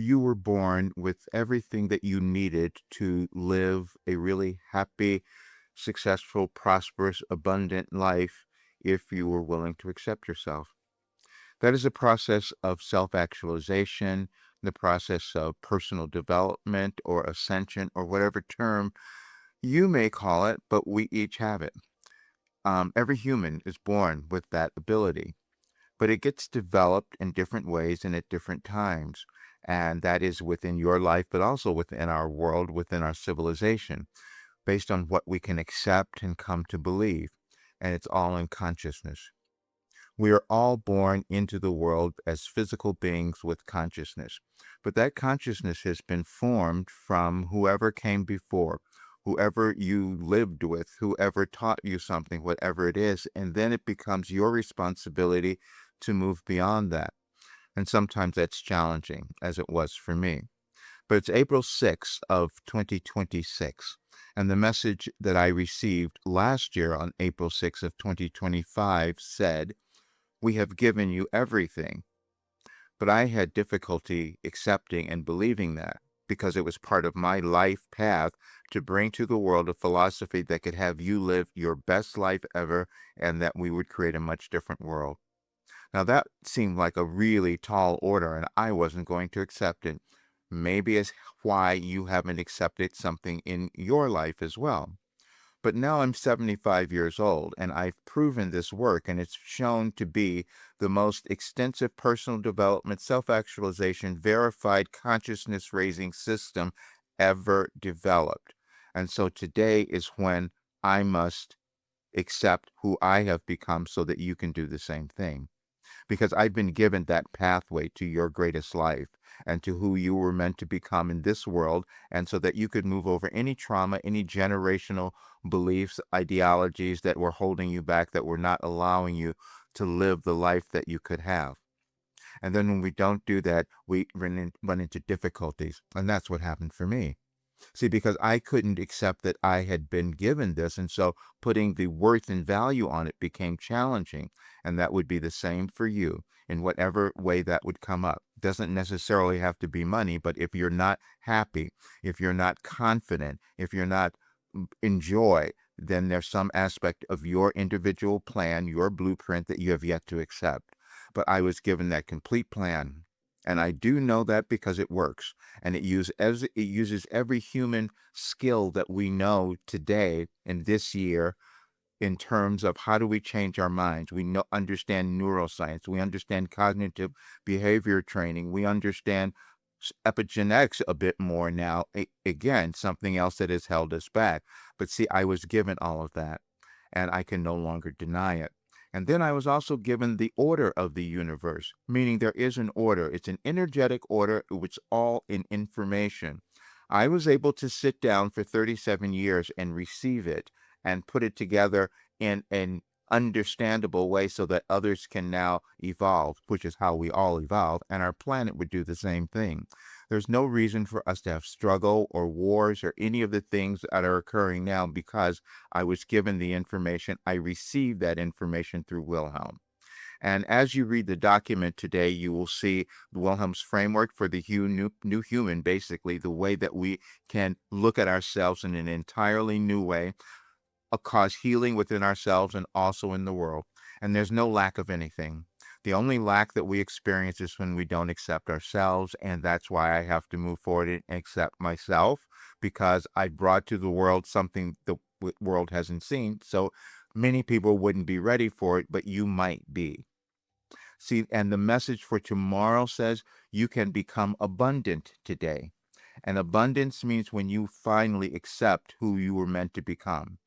you were born with everything that you needed to live a really happy, successful, prosperous, abundant life if you were willing to accept yourself. That is a process of self-actualization, the process of personal development or ascension or whatever term you may call it, but we each have it. Every human is born with that ability, but it gets developed in different ways and at different times. And that is within your life, but also within our world, within our civilization, based on what we can accept and come to believe. And it's all in consciousness. We are all born into the world as physical beings with consciousness, but that consciousness has been formed from whoever came before, whoever you lived with, whoever taught you something, whatever it is, and then it becomes your responsibility to move beyond that. And sometimes that's challenging, as it was for me. But it's April 6th of 2026, and the message that I received last year on April 6th of 2025 said, "We have given you everything." But I had difficulty accepting and believing that because it was part of my life path to bring to the world a philosophy that could have you live your best life ever and that we would create a much different world. Now that seemed like a really tall order and I wasn't going to accept it. Maybe it's why you haven't accepted something in your life as well. But now I'm 75 years old and I've proven this work and it's shown to be the most extensive personal development, self-actualization, verified consciousness raising system ever developed. And so today is when I must accept who I have become so that you can do the same thing because I've been given that pathway to your greatest life and to who you were meant to become in this world, and so that you could move over any trauma, any generational beliefs, ideologies that were holding you back, that were not allowing you to live the life that you could have. And then when we don't do that, we run into difficulties. And that's what happened for me. See, because I couldn't accept that I had been given this, and so putting the worth and value on it became challenging. And that would be the same for you in whatever way that would come up. Doesn't necessarily have to be money, but if you're not happy, if you're not confident, if you're not in joy, then there's some aspect of your individual plan, your blueprint that you have yet to accept. But I was given that complete plan. And I do know that because it works. And it uses every human skill that we know today in this year in terms of how do we change our minds. We know, understand neuroscience. We understand cognitive behavior training. We understand epigenetics a bit more now. Again, something else that has held us back. But see, I was given all of that, and I can no longer deny it. And then I was also given the order of the universe, meaning there is an order. It's an energetic order, which all in information. I was able to sit down for 37 years and receive it and put it together in an understandable way so that others can now evolve, which is how we all evolve, and our planet would do the same thing. There's no reason for us to have struggle or wars or any of the things that are occurring now because I was given the information. I received that information through Wilhelm. And as you read the document today, you will see Wilhelm's framework for the new human, basically, the way that we can look at ourselves in an entirely new way, cause healing within ourselves and also in the world. And there's no lack of anything. The only lack that we experience is when we don't accept ourselves. And that's why I have to move forward and accept myself, because I brought to the world something the world hasn't seen. So many people wouldn't be ready for it, but you might be. See, and the message for tomorrow says you can become abundant today. And abundance means when you finally accept who you were meant to become.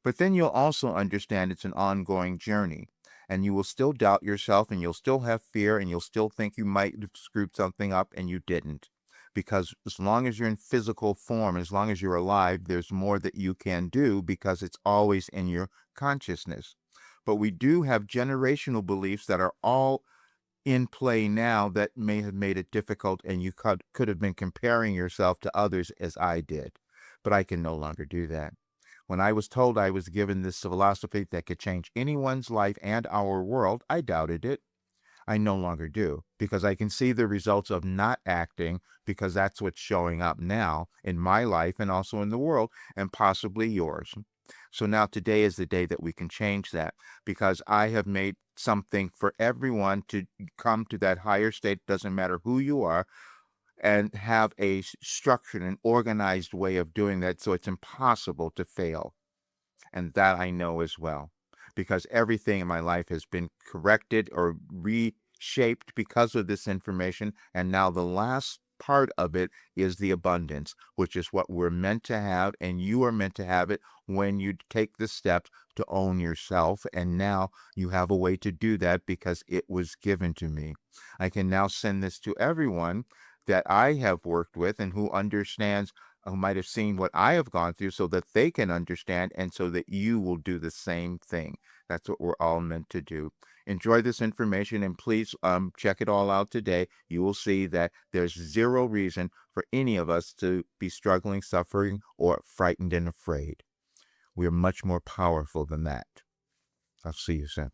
But then you'll also understand it's an ongoing journey. And you will still doubt yourself and you'll still have fear and you'll still think you might have screwed something up and you didn't. Because as long as you're in physical form, as long as you're alive, there's more that you can do because it's always in your consciousness. But we do have generational beliefs that are all in play now that may have made it difficult, and you could have been comparing yourself to others as I did. But I can no longer do that. When I was told I was given this philosophy that could change anyone's life and our world, I doubted it. I no longer do, because I can see the results of not acting, because that's what's showing up now in my life and also in the world and possibly yours. So now today is the day that we can change that, because I have made something for everyone to come to that higher state. Doesn't matter who you are, and have a structured and organized way of doing that, so it's impossible to fail. And that I know as well, because everything in my life has been corrected or reshaped because of this information. And now the last part of it is the abundance, which is what we're meant to have. And you are meant to have it when you take the steps to own yourself. And now you have a way to do that because it was given to me. I can now send this to everyone that I have worked with and who understands, who might have seen what I have gone through, so that they can understand and so that you will do the same thing. That's what we're all meant to do. Enjoy this information, and please check it all out today. You will see that there's zero reason for any of us to be struggling, suffering, or frightened and afraid. We are much more powerful than that. I'll see you soon.